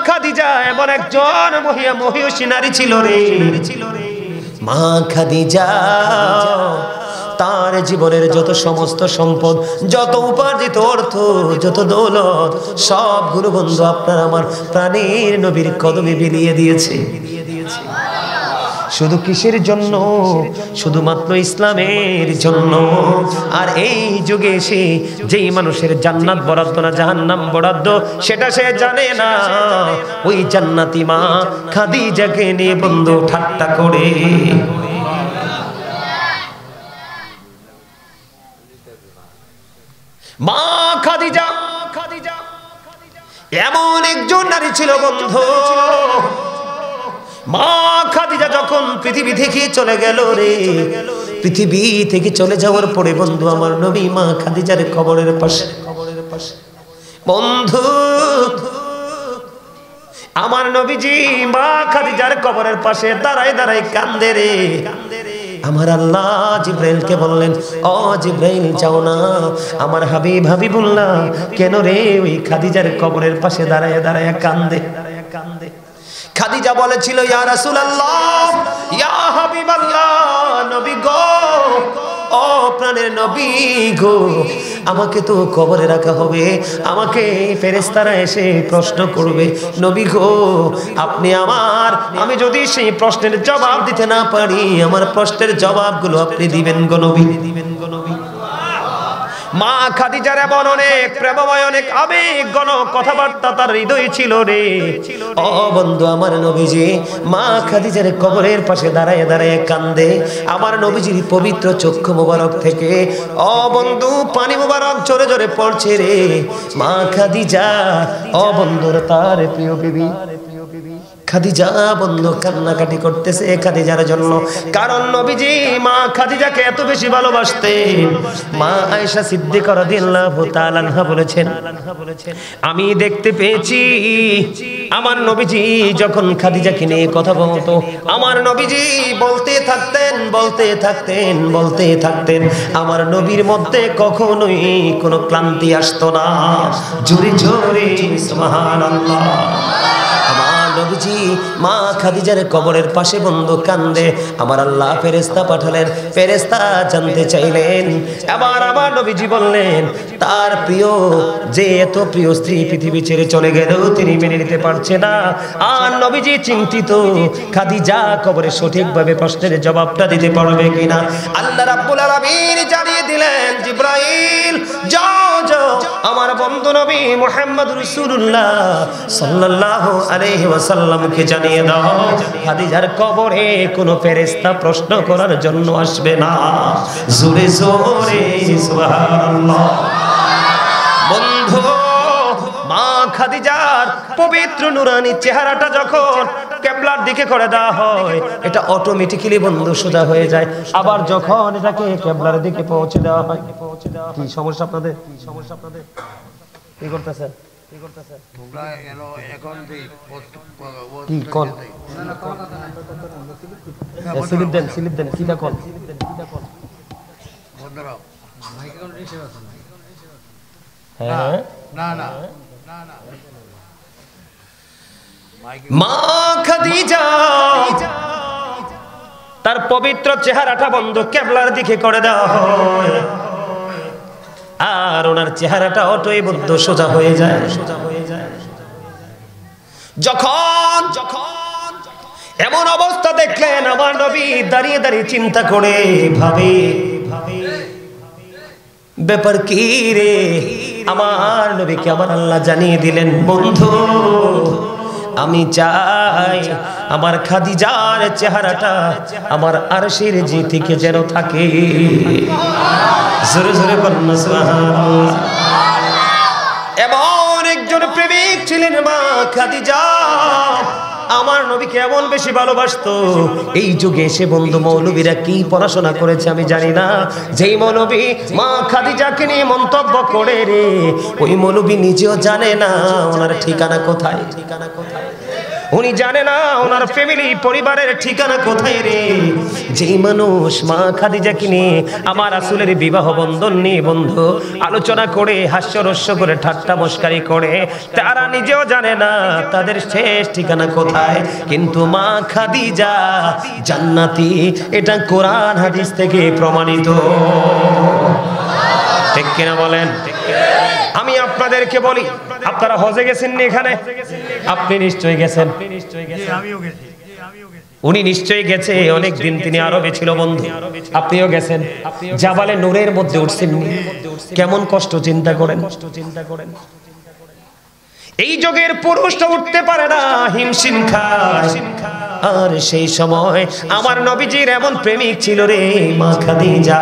খাদিজা এমন একজন মহিয়সী নারী ছিল রে। মা খাদিজা তার জীবনের যত সমস্ত সম্পদ, যত উপার্জিত অর্থ, যত দৌলত, সবগুলো বন্ধু আপনার আমার প্রাণের নবীর কদমে বিলিয়ে দিয়েছে। শুধু কিসের জন্য? শুধুমাত্র ইসলামের জন্য। আর এই যুগে এসে যেই মানুষের জান্নাত বরাদ্দ না জাহান্নাম বরাদ্দ সেটা সে জানে না, ওই জান্নাতি মা খাদিজাকে নিয়ে বন্ধু ঠাট্টা করে। মা খাদিজা এমন একজন নারী ছিল বন্ধু। মা খাদিজা যখন পৃথিবী থেকে চলে গেল রে, পৃথিবী থেকে চলে যাওয়ার পরে বন্ধু আমার নবী মা খাদিজার কবরের পাশে বন্ধু আমার নবীজি মা খাদিজার কবরের পাশে দাঁড়ায় দাঁড়ায় কান্দে রে। আমার আল্লাহ জিব্রাইলকে বললেন, ও জিব্রাইল যাও না, আমার হাবিবুল্লাহ কেন রে ওই খাদিজার কবরের পাশে দাঁড়ায় দাঁড়ায় কান্দে। খাদিজা বলেছিল, ইয়া রাসূলুল্লাহ, ইয়া হাবিবাল্লাহ, নবী গো, ও প্রাণের নবী গো, আমাকে তো কবরে রাখা হবে, আমাকে ফেরেশতারা এসে প্রশ্ন করবে, নবী গো আপনি আমি যদি সেই প্রশ্নের জবাব দিতে না পারি, আমার প্রশ্নের জবাবগুলো আপনি দিবেন গো নবী। মা খাদিজার এমন অনেক প্রেমময়, অনেক আবেগঘন কথাবার্তা তার হৃদয়ে ছিল রে। ও বন্ধু আমার নবীজি মা খাদিজার কবরের পাশে দাঁড়ায় দাঁড়ায় কান্দে। আমার নবীজির পবিত্র চক্ষু মোবারক থেকে ও বন্ধু পানি মোবারক জোরে জোরে পড়ছে রে। মা খাদিজা ও বন্ধুর তার প্রিয় বিবি খাদিজা বন্ধু কান্নাকাটি করতেছে খাদিজার জন্য, কারণ নবীজি মা খাদিজাকে এত বেশি ভালোবাসতেন। মা আয়েশা সিদ্দিকা রাদিয়াল্লাহু তাআলা আনহা বলেছেন, আমি দেখতে পেয়েছি আমার নবীজি যখন খাদিজাকে নিয়ে কথা বলতো, আমার নবীজি বলতে থাকতেন, আমার নবীর মধ্যে কখনোই কোনো ক্লান্তি আসতো না। জোরে জোরে সুবহানাল্লাহ। নবীজি মা খাদিজার কবরের পাশে বন্ধু কান্দে। আমার আল্লাহ ফেরেশতা পাঠালেন, ফেরেশতা জানতে চাইলেন। এবার আমার নবীজি বললেন, তার প্রিয় যে এত প্রিয় স্ত্রী পৃথিবী ছেড়ে চলে গেলেও তিনি মেনে নিতে পারছে না। আর নবীজি চিন্তিত খাদিজা কবরে সঠিকভাবে প্রশ্নের জবাবটা দিতে পারবে কিনা। আল্লাহ রাব্বুল আলামিন জানিয়ে দিলেন, জিবরাইল যাও যাও আমার বন্ধু নবী মুহাম্মদ রাসূলুল্লাহ সাল্লাল্লাহু আলাইহি ওয়াসাল্লামকে জানিয়ে দাও, খাদিজার কবরে কোনো ফেরেশতা প্রশ্ন করার জন্য আসবে না। জোরে জোরে সুবহানাল্লাহ। বন্ধু মা খাদিজার পবিত্র নুরানি চেহারাটা যখন কিবলার দিকে করে দেওয়া হয়, এটা অটোমেটিক্যালি বন্ধু সোজা হয়ে যায়। আবার যখন এটাকে কিবলার দিকে পৌঁছে দেওয়া হয়, কি সমস্যা আপনাদের? কি করতেছেন? স্লিপ দেন কিটা কল। হ্যাঁ মা খাদিজা তার পবিত্র চেহারাটা বন্ধ কিবলার দিকে করে দেওয়া হয়, আর ওনার চেহারাটা অটোই বদ্ধ সোজা হয়ে যায়। যখন এমন অবস্থা দেখলেন, আমার নবী দাঁড়িয়ে দাঁড়িয়ে চিন্তা করে ভাবে, ব্যাপার কি রে। আমার নবীকে আমার আল্লাহ জানিয়ে দিলেন, বন্ধু আমি চাই আমার খাদিজার চেহারাটা আমার আরশের জি থেকে যেন থাকে। জোরে জোরে বলুন সুবহানাল্লাহ। এমন একজন প্রেমিক ছিলেন মা খাদিজা, আমার নবীকে এমন বেশি ভালোবাসতো। এই যুগে এসে বন্ধু মৌলবীরা কি পড়াশোনা করেছে আমি জানি না, যেই মৌলবী মা খাদিজাকে নিয়ে মন্তব্য করে রে, ওই মৌলবী নিজেও জানে না ওনার ঠিকানা কোথায়। উনি জানে না ওনার ফ্যামিলি পরিবারের ঠিকানা কোথায় রে। যেই মানুষ মা খাদিজাকে নিয়ে আমার রাসূলের বিবাহ বন্ধন নিয়ে বন্ধু আলোচনা করে হাস্যরস্য করে ঠাট্টা মস্কারি করে, তারা নিজেও জানে না তাদের শেষ ঠিকানা কোথায়। কিন্তু মা খাদিজা জান্নাতি, এটা কোরআন হাদিস থেকে প্রমাণিত। ঠিক কিনা বলেন? আমি আপনাদেরকে বলি, আপনারা হজে গেছেন নি? এখানে আপনি নিশ্চয়ই গেছেন। উনি নিশ্চয়ই গেছে, অনেক দিন তিনি আরবে ছিল বন্ধু। আপনিও গেছেন, জাবালে নূরের মধ্যে উঠছেন। কেমন কষ্ট চিন্তা করেন। এই যুগের পুরুষটা উঠতে পারে না, হিমশিম খায়। আর সেই সময় আমার নবীজির এমন প্রেমিক ছিল রে মা খাদিজা,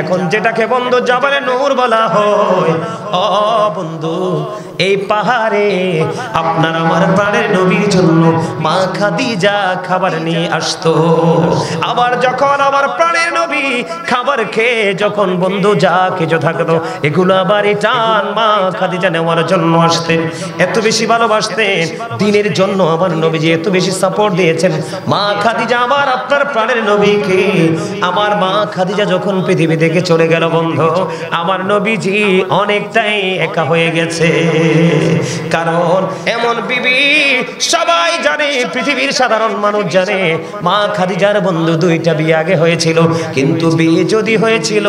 এখন যেটাকে বন্ধু জাবালে নূর বলা হয়। ও বন্ধু, এই পাহাড়ে আপনার আমার প্রাণের নবীর জন্য মা খাদিজা খাবার নিয়ে আসতো। আবার যখন আমার প্রাণের নবী খাবার খেয়ে যখন বন্ধু যা কিছু থাকতো এগুলো আবার টান মা খাদিজা নেওয়ার জন্য আসতেন। এত বেশি ভালোবাসতেন দিনের জন্য আমার নবীজি, এত বেশি সাপোর্ট দিয়েছেন মা খাদিজা আমার আপনার প্রাণের নবীকে। আমার মা খাদিজা যখন পৃথিবী থেকে চলে গেল বন্ধু, আমার নবীজি অনেকটাই একা হয়ে গেছে। কারণ এমন বিবি সবাই জানে, পৃথিবীর সাধারণ মানুষ জানে মা খাদিজার বন্ধু দুইটা বিয়ে আগে হয়েছিল, কিন্তু বিয়ে যদি হয়েছিল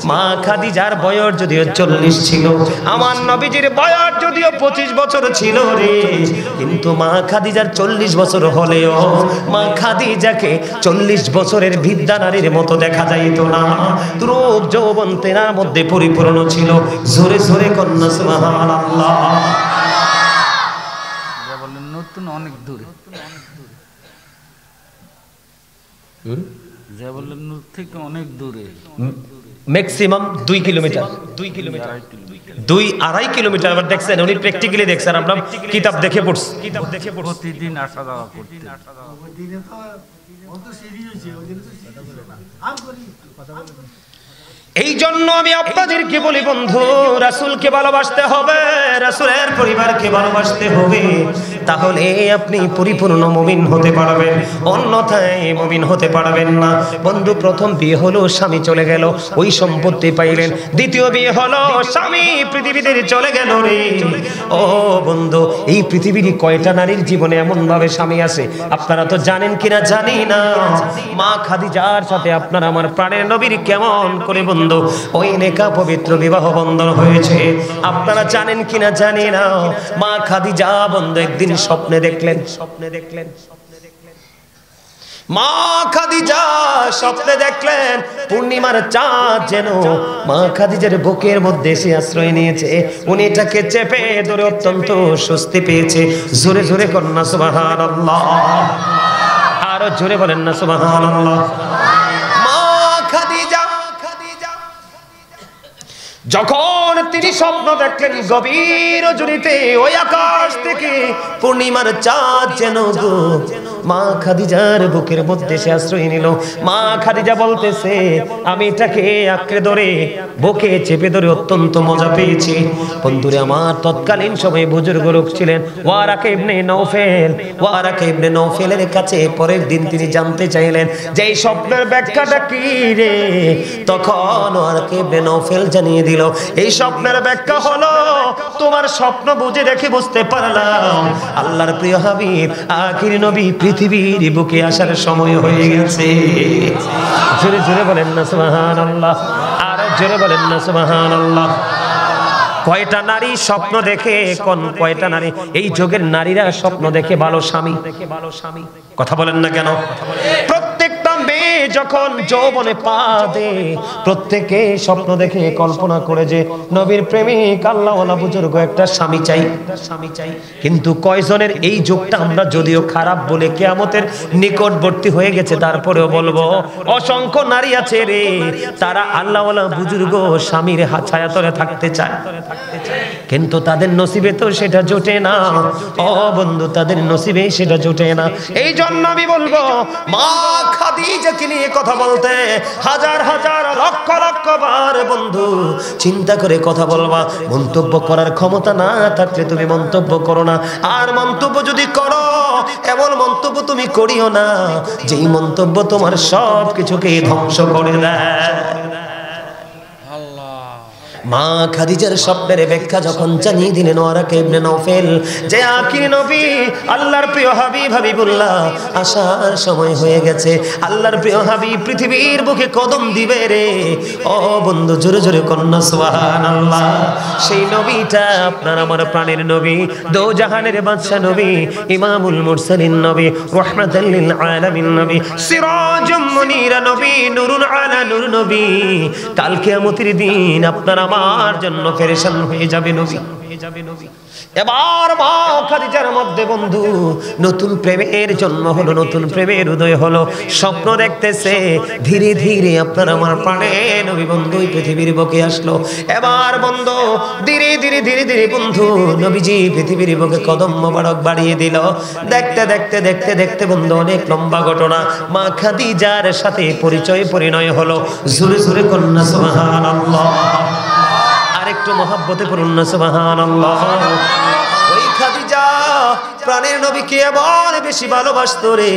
মা খাদিজার বয়স যদিও 40 ছিল, আমার নবীজির বয়স যদিও 25 বছর ছিল রে, কিন্তু মা খাদিজার 40 বছর হলেও মা খাদিজাকে 40 বছরের বৃদ্ধা নারীর মতো দেখা যাইতো না। রূপ যৌবন তেনার মধ্যে পরিপূর্ণ ছিল। জোরে জোরে কন্যা সুবহানাল্লাহ। বলেন নতুন অনেক দূরে, জাবালুন নূর থেকে অনেক দূরে, ম্যাক্সিমাম 2 কিলোমিটার, 2-2.5 কিলোমিটার। আবার দেখছেন উনি প্র্যাকটিক্যালি দেখছেন, আমরা কিতাব দেখে পড়ছি। প্রতিদিন আসা যাওয়া করতে। এই জন্য আমি আপনাদেরকে বলি বন্ধু, রাসূলকে ভালোবাসতে হবে, রাসূলের পরিবারকে ভালোবাসতে হবে, তাহলে আপনি পরিপূর্ণ মুমিন হতে পারবেন, অন্যথায় মুমিন হতে পারবেন না। বন্ধু, প্রথম বিয়ে হলো স্বামী চলে গেল, ওই সম্পত্তি পাইলেন। দ্বিতীয় বিয়ে হলো স্বামী পৃথিবীতে চলে গেল রে। ও বন্ধু, এই পৃথিবীর কয়টা নারীর জীবনে এমন ভাবে স্বামী আছে আপনারা তো জানেন কিনা জানি না। মা খাদিজার সাথে আপনার আমার প্রাণের নবীর কেমন করে বন্ধু ওই নেকা পবিত্র বিবাহ বন্ধন হয়েছে আপনারা জানেন কিনা জানি না। মা খাদিজা বন্ধু একদিন স্বপ্নে দেখলেন, মা খাদিজা স্বপ্নে দেখলেন পূর্ণিমার চাঁদ যেন মা খাদিজার বুকের মধ্যে এসে আশ্রয় নিয়েছে। উনি এটাকে চেপে ধরে অত্যন্ত স্বস্তি পেয়েছে। জোরে জোরে কন্যা সুবহানাল্লাহ, আরো জোরে বলেন না সুবহানাল্লাহ। যখন তিনি স্বপ্ন দেখলেন গভীর রজনীতে ওই আকাশ থেকে পূর্ণিমার চাঁদ যেন গো মা খাদিজার বুকের মধ্যে সে আশ্রয় নিল। মা খাদিজা বলতেছে আমি এটাকে আঁকড়ে ধরে বুকে চেপে ধরে অত্যন্ত মজা পেয়েছি। বন্ধুরে আমার, তৎকালীন সময়ে বুজুর্গ লোক ছিলেন Waraqa ibn Nawfal. Waraqa ibn নওফেলের কাছে পরের দিন তিনি জানতে চাইলেন যে এই স্বপ্নের ব্যাখ্যাটা কি রে। তখন ওয়ারাকা ইবনে নওফেল জানিয়ে দিল এই স্বপ্নের ব্যাখ্যা হলো তোমার স্বপ্ন বুঝে দেখে বুঝতে পারলাম আল্লাহর প্রিয় হাবিব আখির নবী পৃথিবীর বুকে আসার সময় হয়ে গেছে। জোরে জোরে বলেন না সুবহানাল্লাহ, আর জোরে বলেন না সুবহানাল্লাহ। কয়টা নারী স্বপ্ন দেখে, কোন কয়টা নারী এই যুগের নারীরা স্বপ্ন দেখে ভালো স্বামী। কথা বলেন না কেন? প্রত্যেকটা মেয়ে যখন যৌবনে পা দেয় প্রত্যেকে স্বপ্ন দেখে কল্পনা করে যে নবীর প্রেমিক আল্লাহওয়ালা বুজুর্গ একটা স্বামী চাই। কিন্তু কয়জনের এই যুগটা আমরা যদিও খারাপ বলে কিয়ামতের নিকটবর্তী হয়ে গেছে, তারপরেও বলবো অসংখ্য নারী আছে রে তারা আল্লাহওয়ালা বুজুর্গ স্বামীর ছায়াতলে থাকতে চায়, কিন্তু তাদের নসিবে তো সেটা জোটে না। ও বন্ধু, তাদের নসিবে সেটা জোটে না। এই জন্য আমি বলবো মা খাদিজাকে নিয়ে কথা বলতে হাজার হাজার লক্ষ লক্ষ বার বন্ধু চিন্তা করে কথা বলবা। মন্তব্য করার ক্ষমতা না থাকলে তুমি মন্তব্য করো না, আর মন্তব্য যদি করো এমন মন্তব্য তুমি করিও না যেই মন্তব্য তোমার সব কিছুকে ধ্বংস করে দেয়। মা খাদিজার স্বপ্নের ব্যাখ্যা যখন জানিয়ে দিলেন ওয়ারাকা ইবনে নওফেল যে আখির নবী আল্লাহর প্রিয় হাবিব হাবিবুল্লাহ আসার সময় হয়ে গেছে, আল্লাহর প্রিয় হাবিব পৃথিবীর বুকে কদম দিবে রে। ও বন্ধু জোরে জোরে কন্যা সুবহানাল্লাহ। সেই নবীটা আপনার আমার প্রাণের নবী, দো জাহানের বাদশা নবী, ইমামুল মুরসালিন নবী, রাহমাতাল লিল আলামিন নবী, সিরাজুম মুনীরা নবী, নূরুন আলা নূর নবী। কাল কিয়ামতের দিন আপনার আমার জন্য পেরেশান হয়ে যাবে নবী। এবার মা খাদিজার মধ্যে বন্ধু নতুন প্রেমের জন্ম হলো, নতুন প্রেমের উদয় হলো। স্বপ্ন দেখতেছে ধীরে ধীরে আপনার আমার প্রাণে নবী বন্ধু পৃথিবীর বুকে আসলো। এবার বন্ধু ধীরে ধীরে ধীরে ধীরে বন্ধু নবীজি পৃথিবীর বুকে কদম মোবারক বাড়িয়ে দিল। দেখতে দেখতে দেখতে দেখতে বন্ধু অনেক লম্বা ঘটনা। মা খাদিজার সাথে পরিচয় পরিণয় হলো। জোরে জোরে কন্যা সুবহানাল্লাহ। আরেকটু মহব্বতে পড়ুন না সুবহানাল্লাহ। ওই খাদিজা প্রাণের নবীকে এমন বেশি ভালোবাসতো রে।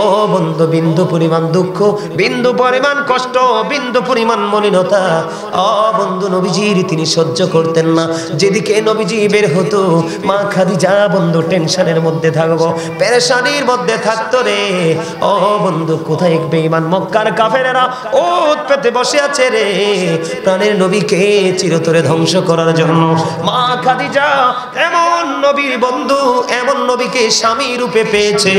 ও বন্ধু বিন্দু পরিমাণ দুঃখ, বিন্দু পরিমাণ কষ্ট, বিন্দু পরিমাণ মলিনতা ও বন্ধু নবীজির তিনি সহ্য করতেন না। যেদিকে নবীজি বের হতো মা খাদিজা বন্ধু টেনশনের মধ্যে থাকবো, পেরেশানির মধ্যে থাকতো রে। ও বন্ধু কোথায় বেঈমান মক্কার কাফেরেরা ওত পেতে বসে আছে রে প্রাণের নবীকে চিরতরে ধ্বংস করার জন্য। মা খাদিজা এমন নবীর বন্ধু, এমন নবীকে স্বামী রূপে পেয়েছে।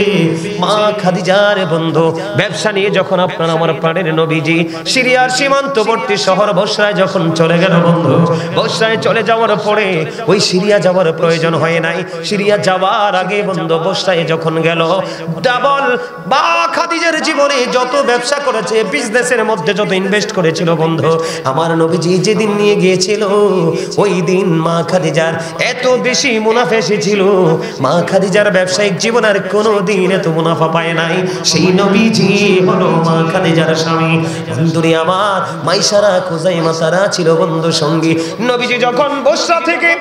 মা খাদিজার বন্ধু ব্যবসা নিয়ে যখন আপনার আমার প্রাণের নবীজি সিরিয়ার সীমান্তবর্তী শহর বসরায় যখন চলে গেল বন্ধু, বসরায় চলে যাওয়ার পরে ওই সিরিয়া যাওয়ার প্রয়োজন হয় নাই। সিরিয়া যাওয়ার আগে বন্ধু বসরায় যখন গেল ডাবল মা খাদিজার জীবনে যত ব্যবসা করেছে, বিজনেসের মধ্যে যত ইনভেস্ট করেছিল বন্ধু আমার নবীজি যেদিন নিয়ে গিয়েছিল ওই দিন মা খাদিজার এত বেশি মুনাফা এসেছিল। মা খাদিজার ব্যবসায়িক জীবন আর কোনো দিন এত মুনাফা পায় নাই। সেই নবীজি হলো মা খাদিজার স্বামী। বন্ধুরে আমার মাইসারা খুজাইমা তারা ছিল বন্ধু সঙ্গী। নবীজি যখন বসরা থেকে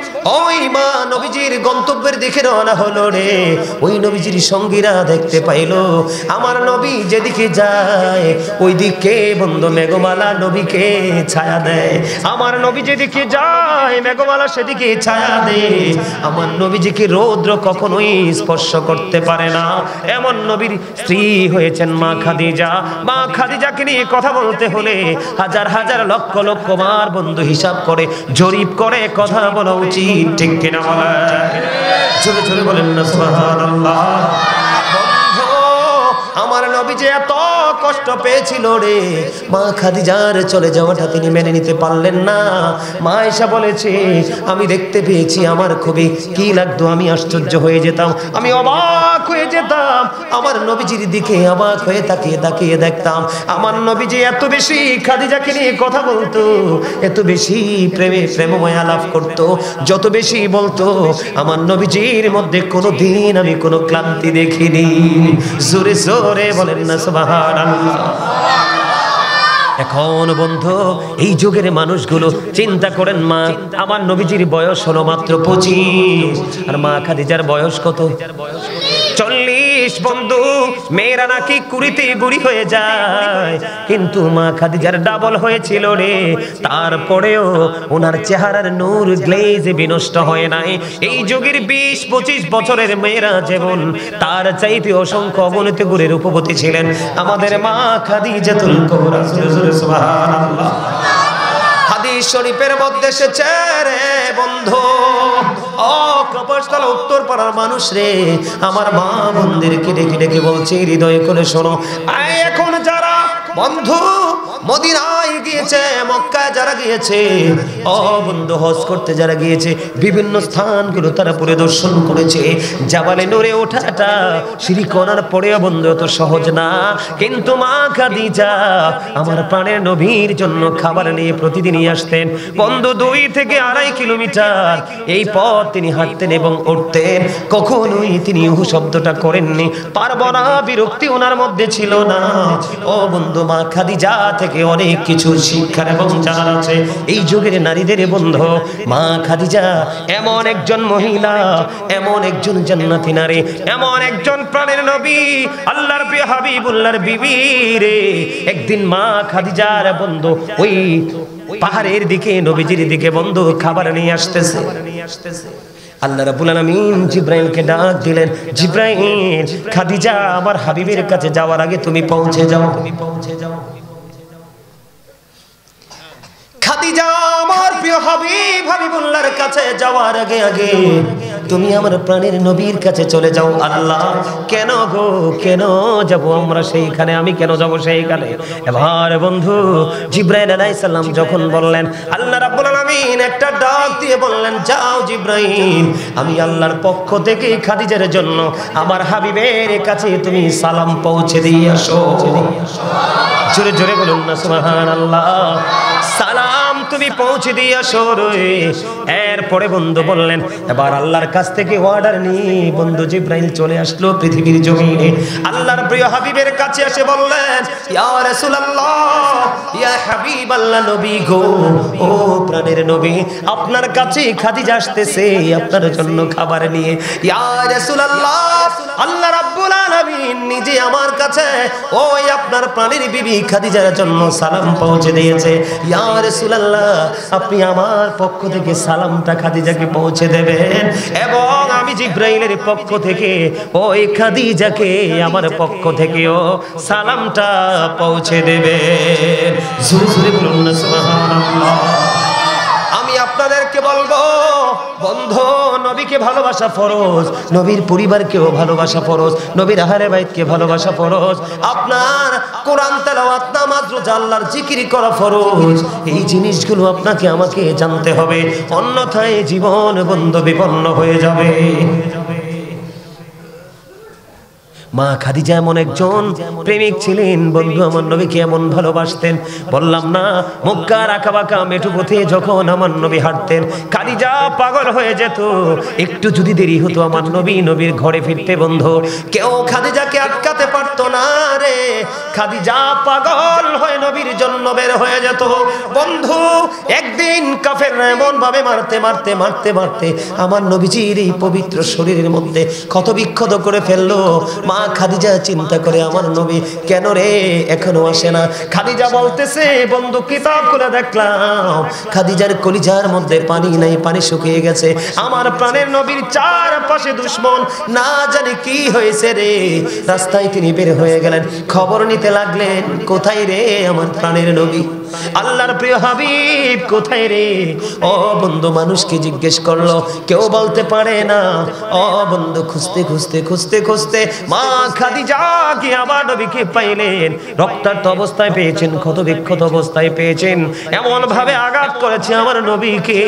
ওই মা নবীজির গন্তব্যের দিকে রওনা হলো রে, ওই নবীজির সঙ্গীরা দেখতে পাইলো আমার নবী যেদিকে যায় ওই দিকে বন্ধু মেঘমালা নবীকে ছায়া দেয়। আমার নবী যেদিকে যায় মেঘমালা সেদিকে ছায়া দেয়। আমার নবীজিকে রৌদ্র কখনোই স্পর্শ করতে পারে না। এমন নবীর স্ত্রী হয়েছেন মা খাদিজা। মা খাদিজাকে নিয়ে কথা বলতে হলে হাজার হাজার লক্ষ লক্ষ বার বন্ধু হিসাব করে জরিপ করে কথা বলা উচিত, ঠিক কিনা বলা? জোরে জোরে বলেন না সুবহানাল্লাহ। বন্ধু আমার নবী যে এত কষ্ট পেয়েছিল রে, মা খাদিজার চলে যাওয়াটা তিনি মেনে নিতে পারলেন না। মা আয়েশা বলেছে আমি দেখতে পেয়েছি, আমার খুবই কি লাগতো, আমি আশ্চর্য হয়ে যেতাম, আমি অবাক হয়ে যেতাম। আমার নবীজির দিকে অবাক হয়ে তাকিয়ে তাকিয়ে দেখতাম আমার নবীজি এত বেশি খাদিজাকে নিয়ে কথা বলতো, এত বেশি প্রেমময় আলাপ করতো, যত বেশি বলতো আমার নবীজির মধ্যে কোনো দিন আমি কোনো ক্লান্তি দেখিনি। জোরে জোরে বলেন না সুবহানাল্লাহ। এখন বন্ধু এই যুগের মানুষগুলো চিন্তা করেন, মা আমার নবীজির বয়স হলো মাত্র 25 আর মা খাদিজার বয়স কত? 40। বন্ধু মেয়েরা নাকি কুড়িতে বুড়ি হয়ে যায়, কিন্তু মা খাদিজার ডাবল হয়েছিল রে। তারপরেও ওনার চেহারার নূর গ্লেজে বিনষ্ট হয় নাই। এই যুগের 20-25 বছরের মেয়েরা যেমন, তার চাইতে অসংখ্য অগণিত গুণের রূপবতী ছিলেন আমাদের মা খাদিজাতুল কুবরা। সুবহানাল্লাহ। হাদিস শরীফের মধ্যে এসেছে রে বন্ধু, ও কবরস্থল উত্তর পাড়ার মানুষ রে, আমার মা বোনদেরকে ডেকে ডেকে বলছে হৃদয় করে শোনো, এখন যারা বন্ধু মদিনায় গিয়েছে, মক্কায় যারা গিয়েছে, ও বন্ধু হজ করতে যারা গিয়েছে, বিভিন্ন স্থানগুলো তারা পরিদর্শন করেছে। জাবালে নূরে ওঠাটা সিঁড়ি করার পরেও বন্ধু এত সহজ না, কিন্তু মা খাদিজা আমার প্রাণের নবীর জন্য খাবার নিয়ে প্রতিদিনই আসতেন বন্ধু। 2 থেকে 2.5 কিলোমিটার এই পথ তিনি হাঁটতেন এবং উঠতেন। কখনোই তিনি উহু শব্দটা করেননি, পারবো না বিরক্তি ওনার মধ্যে ছিল না। ও বন্ধু মা খাদিজা থেকে থেকে অনেক কিছু শিক্ষার এবং জানার আছে। এই যুগের নারীদের বন্ধু মা খাদিজা এমন একজন মহিলা, এমন একজন জান্নাতি নারী, এমন একজন প্রাণের নবী, আল্লাহর প্রিয় হাবিবুল্লাহর বিবি রে। একদিন মা খাদিজার বন্ধু ওই পাহাড়ের দিকে নবীজির দিকে বন্ধু খাবার নিয়ে আসতেছে। আল্লাহ রাব্বুল আলামিন জিব্রাইলকে ডাক দিলেন, জিব্রাইল, খাদিজা আমার হাবিবের কাছে যাওয়ার আগে তুমি পৌঁছে যাও। খাদিজা আমার প্রিয় হাবিব হাবিবুল্লাহর কাছে যাওয়ার আগে আগে তুমি আমার প্রাণের নবীর কাছে চলে যাও। আল্লাহ, কেন গো, কেন যাব আমরা সেইখানে? আমি কেন যাব সেইখানে? এবার বন্ধু জিব্রাইল আলাইহিস সালাম যখন বললেন, আল্লাহ রাব্বুল আলামিন একটা ডাক দিয়ে বললেন, যাও জিব্রাইল, আমি আল্লাহর পক্ষ থেকে খাদিজার জন্য আমার হাবিবের কাছে তুমি সালাম পৌঁছে দিয়ে আসো। জোরে জোরে বলুন না সুবহানাল্লাহ। সালাম তুমি পৌঁছে দিয়ে আসো রে। এরপরে বন্ধু বললেন, এবার আল্লাহর কাছ থেকে অর্ডার নিয়ে বন্ধু জিব্রাইল চলে আসলো পৃথিবীর জমিনে। আল্লাহর প্রিয় হাবিবের কাছে এসে বললেন, ইয়া রাসূলুল্লাহ, ইয়া হাবিবাল্লাহ, নবী গো, ও প্রাণের নবী, আপনার কাছে খাদিজা আসতেছে আপনার জন্য খাবার নিয়ে। ইয়া রাসূলুল্লাহ, আল্লাহ রাব্বুল আলামিন নিজে আমার কাছে ওই আপনার প্রাণের বিবি খাদিজার জন্য সালাম পৌঁছে দিয়েছে। ইয়া রাসূলুল্লাহ, আপনি আমার পক্ষ থেকে সালামটা খাদিজাকে পৌঁছে দেবেন এবং আমি জিব্রাইলের পক্ষ থেকে ওই খাদিজাকে আমার পক্ষ থেকেও সালামটা পৌঁছে দেবেন। জোরে জোরে বলুন না সুবহানাল্লাহ। আমি আপনাদেরকে বলবো বন্ধু, নবীকে ভালোবাসা ফরজ, নবীর পরিবারকেও ভালোবাসা ফরজ, নবীর আহলে বাইতকে ভালোবাসা ফরজ, আপনার কোরআন তেলাওয়াত, নামাজ, রোজা, আল্লাহর জিকির করা ফরজ। এই জিনিসগুলো আপনাকে আমাকে জানতে হবে, অন্যথায় জীবন বন্ধু বিপন্ন হয়ে যাবে। মা খাদিজা এমন একজন প্রেমিক ছিলেন বন্ধু, আমার নবীকে এমন ভালোবাসতেন। বললাম না, মক্কার আঁকাবাঁকা মেঠু পথে যখন আমার নবী হাঁটতেন খাদিজা পাগল হয়ে যেত। একটু যদি দেরি হতো আমার নবীর ঘরে ফিরতে বন্ধু কেউ খাদিজাকে আটকাতে পারতো না রে। খাদিজা পাগল হয়ে নবীর জন্য বের হয়ে যেত বন্ধু। একদিন কাফেররা এমন ভাবে মারতে মারতে মারতে মারতে আমার নবীজির এই পবিত্র শরীরের মধ্যে ক্ষত বিক্ষত করে ফেললো। মা খাদিজা চিন্তা করে, আমার নবী কেন রে এখনো আসে না? খাদিজা বলতেছে, বন্ধু কিতাব খুলে দেখলাম খাদিজার কলিজার মধ্যে পানি নাই, পানি শুকিয়ে গেছে। আমার প্রাণের নবীর চারপাশে দুশমন, না জানি কি হয়েছে রে। রাস্তায় তিনি বের হয়ে গেলেন, খবর নিতে লাগলেন, কোথায় রে আমার প্রাণের নবী, আল্লাহর প্রিয় হাবিব কোথায় রে? ও বন্ধু মানুষকে জিজ্ঞেস করলো, কেউ বলতে পারে না। ও বন্ধু খুঁজতে খুঁজতে খুঁজতে খুঁজতে মা খাদিজা কি আমার নবীকে পাইলেন। রক্তাক্ত অবস্থায় পেয়েছেন, ক্ষত বিক্ষত অবস্থায় পেয়েছেন, এমন ভাবে আঘাত করেছে আমার নবীকে,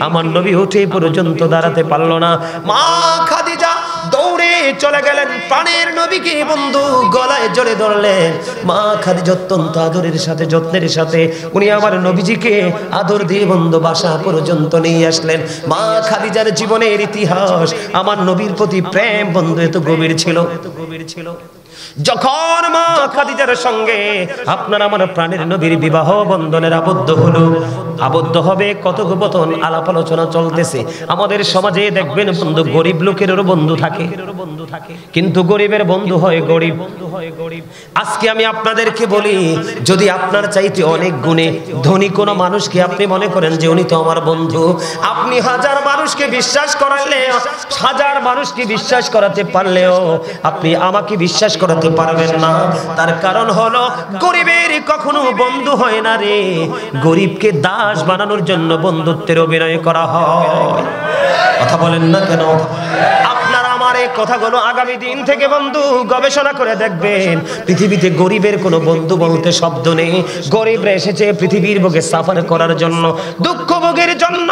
আমার নবী উঠে পর্যন্ত দাঁড়াতে পারলো না। মা খাদিজা দৌড়ে চলে গেলেন, প্রাণের নবীকে বন্ধু গলায় জড়ে ধরলেন। মা খাদিজা অত্যন্ত আদরের সাথে, যত্নের সাথে উনি আমার নবীজিকে আদর দিয়ে বন্ধু বাসা পর্যন্ত নিয়ে আসলেন। মা খাদিজার জীবনের ইতিহাস, আমার নবীর প্রতি প্রেম বন্ধু এত গভীর ছিল। যখন মা খাদিজার সঙ্গে আপনার আমার প্রাণের নবীর বিবাহ বন্ধনের আবদ্ধ হবে, কত বতন আলাপ আলোচনা চলতেছে। আমাদের সমাজে দেখবেন বন্ধু গরিব লোকেরও বন্ধু থাকে, কিন্তু গরিবের বন্ধু হয় গরিব। আজকে আমি আপনাদেরকে বলি, যদি আপনার চাইতে অনেক গুণে ধনী কোনো মানুষকে আপনি মনে করেন যে উনি তো আমার বন্ধু, আপনি হাজার মানুষকে বিশ্বাস করালেও, হাজার মানুষকে বিশ্বাস করাতে পারলেও আপনি আমাকে বিশ্বাস করাতে পারবেন না। তার কারণ হলো গরিবের কখনো বন্ধু হয় না রে। গরিবকে দাস বানানোর জন্য বন্ধুত্বের অভিনয় করা হয়। কথা বলেন না কেন? আপনারা আমার এই কথাগুলো আগামী দিন থেকে বন্ধু গবেষণা করে দেখবেন। পৃথিবীতে গরিবের কোনো বন্ধু বলতে শব্দ নেই। গরিবরা এসেছে পৃথিবীর বুকে সাফার করার জন্য, দুঃখ ভোগের জন্য।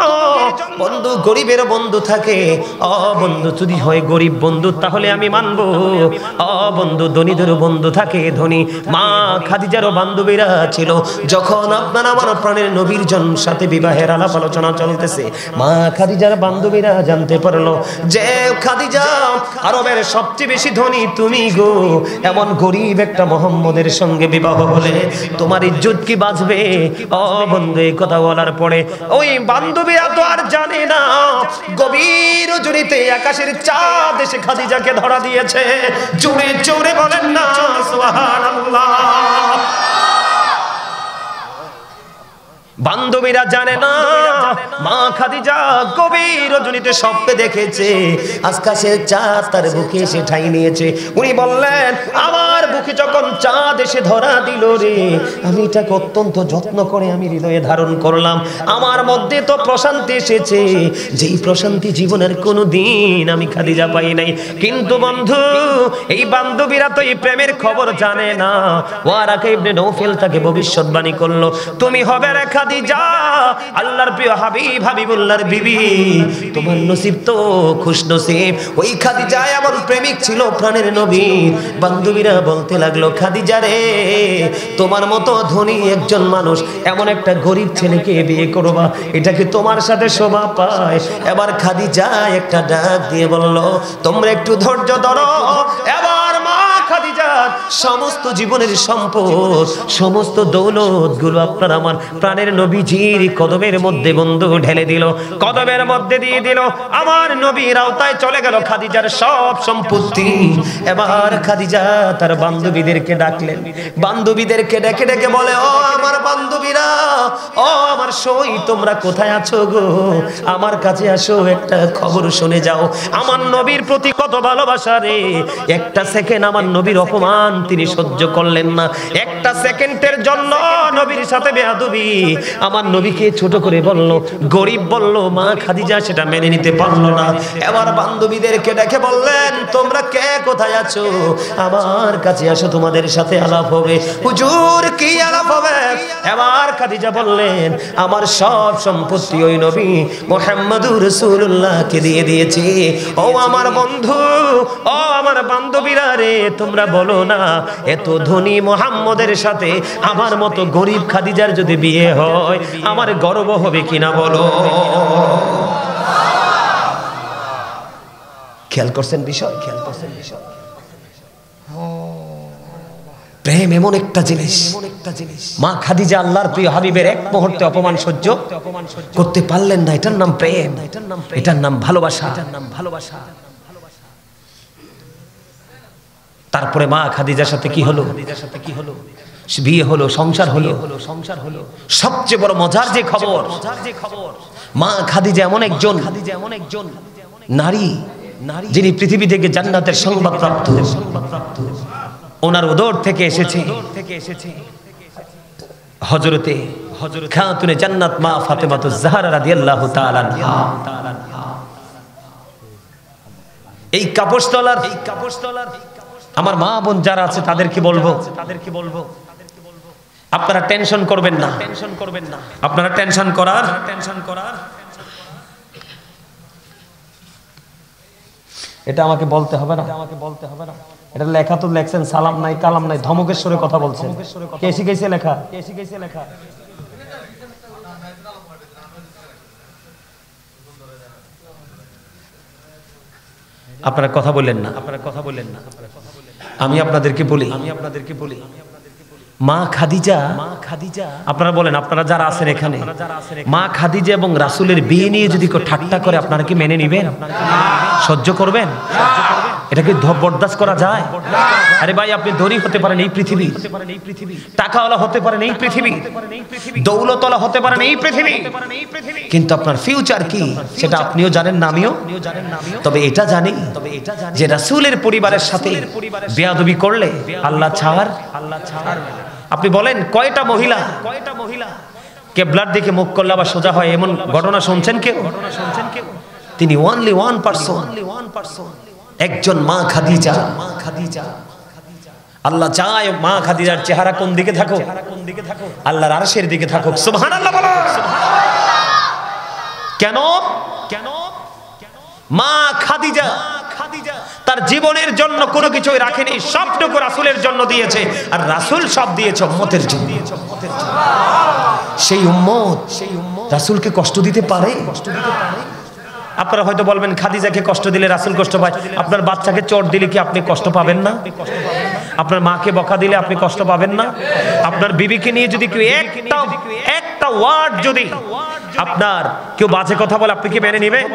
বন্ধু গরিবের বন্ধু থাকে। বন্ধু যদি হয় গরিব বন্ধু তাহলে আমি মানবো। বন্ধু ধনীদেরও বন্ধু থাকে, ধনী। মা খাদিজারও বান্ধবীরা ছিল। যখন আপনার আমার প্রাণের নবীর সাথে বিবাহের আলাপ আলোচনা চলতেছে, মা খাদিজার বান্ধবীরা জানতে পারলো যে খাদিজা আরবের সবচেয়ে বেশি ধনী তুমি গো, এমন গরিব একটা মোহাম্মদের সঙ্গে বিবাহ হলে তোমার ইজ্জত কি বাঁচবে? ও বন্ধু, এই কথা বলার পরে ওই বান্ধবীরা তো আর জানে না গভীর রজনীতে আকাশের চাঁদ এসে খাদিজাকে ধরা দিয়েছে। জোরে জোরে বলেন না সুবহানাল্লাহ। বান্ধবীরা জানে না মা খাদিজা গভীর রজনীতে স্বপ্নে দেখেছে আকাশের চাঁদ তার বুকে এসে ঠাঁই নিয়েছে। উনি বললেন, আমার বুকে যখন চাঁদ এসে ধরা দিল রে, আমি এটাকে অত্যন্ত যত্ন করে আমি হৃদয়ে ধারণ করলাম। আমার মধ্যে তো প্রশান্তি এসেছে, যেই প্রশান্তি জীবনের কোনো দিন আমি খাদিজা পাই নাই। কিন্তু বন্ধু, এই বান্ধবীরা তো এই প্রেমের খবর জানে না। ওয়ারাকা ইবনে নওফেল তাকে ভবিষ্যৎবাণী করলো, তুমি হবে রে খাদিজা আল্লাহর প্রিয় হাবিব, হাবিবুল্লাহর বিবি। তোমার নসিব তো খুশ নসিব। ওই খাদিজা এমন প্রেমিক ছিল প্রাণের নবী। বান্ধবীরা বলতে লাগলো, খাদিজা রে, তোমার মতো ধনী একজন মানুষ এমন একটা গরিব ছেলেকে বিয়ে করবা, এটা কি তোমার সাথে শোভা পায়? এবার খাদিজা একটা ডাক দিয়ে বলল, তোমরা একটু ধৈর্য ধরো। এবার মা খাদিজার সমস্ত জীবনের সম্পদ, সমস্ত দৌলত গুলো আপনার আমার প্রাণের নবীজির কদমের মধ্যে বন্ধু ঢেলে দিল, কদমের মধ্যে দিয়ে দিল। আমার নবীর আওতায় চলে গেল খাদিজার সব সম্পত্তি। এবার খাদিজা তার বান্ধবীদেরকে ডাকলেন, বান্ধবীদেরকে ডেকে ডেকে বলে, ও আমার বান্ধবীরা, ও আমার সই, তোমরা কোথায় আছো গো? আমার কাছে আসো, একটা খবর শুনে যাও। আমার নবীর প্রতি কত ভালোবাসা রে। একটা সেকেন্ড আমার নবীর অপমান তিনি সহ্য করলেন না। একটা সেকেন্ডের জন্য নবীর সাথে বেয়াদবি, আমার নবীকে ছোট করে বলল, গরিব বলল, মা খাদিজা সেটা মেনে নিতে পারলো না। এবার বান্ধবীদেরকে ডেকে বললেন, তোমরা কে কোথায় আছো? আমার কাছে আসো, তোমাদের সাথে আলাপ হবে। হুজুর, কি আলাপ হবে? এবার খাদিজা বললেন, আমার সব সম্পত্তি ওই নবী মুহাম্মদুর রাসূলুল্লাহকে দিয়ে দিয়েছি। ও আমার বন্ধু, ও আমার বান্ধবীরা রে, তোমরা বলো না, এত ধনী মুহাম্মদের সাথে আমার মতো গরিব খাদিজার যদি বিয়ে হয় আমার গর্ব হবে কিনা বলো? খেয়াল করছেন বিষয়? খেয়াল করছেন বিষয়? প্রেম এমন একটা জিনিস, মা খাদিজা আল্লাহর প্রিয় হাবিবের এক মুহূর্তে অপমান সহ্য করতে পারলেন না। এটার নাম প্রেম, এটার নাম ভালোবাসা। তারপরে মা খাদিজার সাথে কি হলো? বিয়ে হলো, সংসার হলো। সবচেয়ে বড় মজার যে খবর, মা খাদিজা এমন একজন নারী যিনি পৃথিবী থেকে জান্নাতের সংবাদ প্রাপ্ত। ওনার উদর থেকে এসেছে হযরতে খাতুনে জান্নাত মা ফাতেমাতুজ জাহরা রাদিয়াল্লাহু তাআলা আনহা। এই কাপড়তলার আমার মা বোন যারা আছে তাদেরকে বলবো, আপনারা টেনশন করবেন না। আপনারা টেনশন করার এটা আমাকে বলতে হবে না। এটা লেখা তো লেখছেন, সালাম নাই কালাম নাই, ধমকের সুরে কথা বলছেন। কে শিখাইছে লেখা? আপনারা কথা বললেন না। আমি আপনাদেরকে বলি, মা খাদিজা, আপনারা বলেন, আপনারা যারা আছেন এখানে, মা খাদিজা এবং রাসূলের বিয়ে নিয়ে যদি কেউ ঠাট্টা করে আপনারা কি মেনে নেবেন? সহ্য করবেন? এটাকে বরদাস্ত করা যায়? আরে ভাই, আপনি ধনী হতে পারেন এই পৃথিবী, টাকাওয়ালা হতে পারেন এই পৃথিবী, দৌলতওয়ালা হতে পারেন এই পৃথিবী, কিন্তু আপনার ফিউচার কি সেটা আপনিও জানেন না, আমিও। তবে এটা জানি যে রাসূলের পরিবারের সাথে বেয়াদবি করলে আল্লাহ ছাড়। আপনি বলেন, কয়টা মহিলা কেবলার দিকে মুখ করলে আবার সোজা হয়, এমন ঘটনা শুনছেন কেউ? তিনি ওনলি ওয়ান পারসন, একজন মা খাদিজা। আল্লাহ চায় মা খাদিজার চেহারা কোন দিকে থাকুক? আল্লাহর আরশের দিকে থাকুক। সুবহানাল্লাহ বলো। কেন? মা খাদিজা তার জীবনের জন্য কোনো কিছুই রাখেনি, সবটুকু রাসূলের জন্য দিয়েছে, আর রাসূল সব দিয়েছে উম্মতের জন্য। সেই উম্মত রাসূলকে কষ্ট দিতে পারে? আপনারা হয়তো বলবেন খাদিজাকে কষ্ট দিলে রাসূল কষ্ট পায়, আপনার বাচ্চাকে চোট দিলে কি আপনি কষ্ট পাবেন না? আপনার মাকে বকা দিলে আপনি কষ্ট পাবেন না? আপনার বিবিকে নিয়ে যদি কেউ একটা ওয়ার্ড যদি আপনার কেউ বাজে কথা বলে, আপনি কি মেনে নেবেন?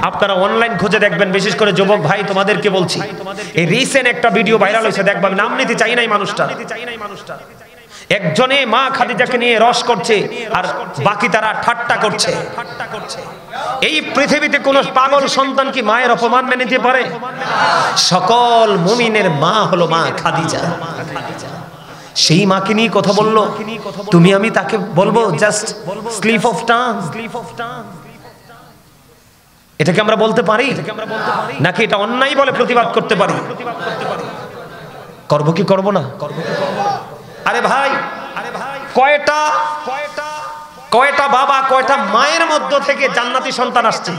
আপনারা অনলাইন খুঁজে দেখবেন, বিশেষ করে যুবক ভাই তোমাদেরকে বলছি, এই রিসেন্ট একটা ভিডিও ভাইরাল হয়েছে, দেখবেন, নাম নিতে চাই নাই মানুষটা, একজনে মা খাদিজাকে নিয়ে রস করছে আর বাকি তারা ঠাট্টা করছে। এই পৃথিবীতে কোন পাগল সন্তান কি মায়ের অপমান মেনে নিতে পারে? সকল মুমিনের মা হলো মা খাদিজা। সেই মাকে নিয়ে কথা বললো, তুমি আমি তাকে বলবো জাস্ট স্লিপ অফ টাং। এটাকে আমরা বলতে পারি নাকি এটা অন্যায় বলে প্রতিবাদ করতে পারি? করবো কি করবো না? আরে ভাই, কয়টা বাবা কয়টা মায়ের মধ্য থেকে জান্নাতি সন্তান আসছে?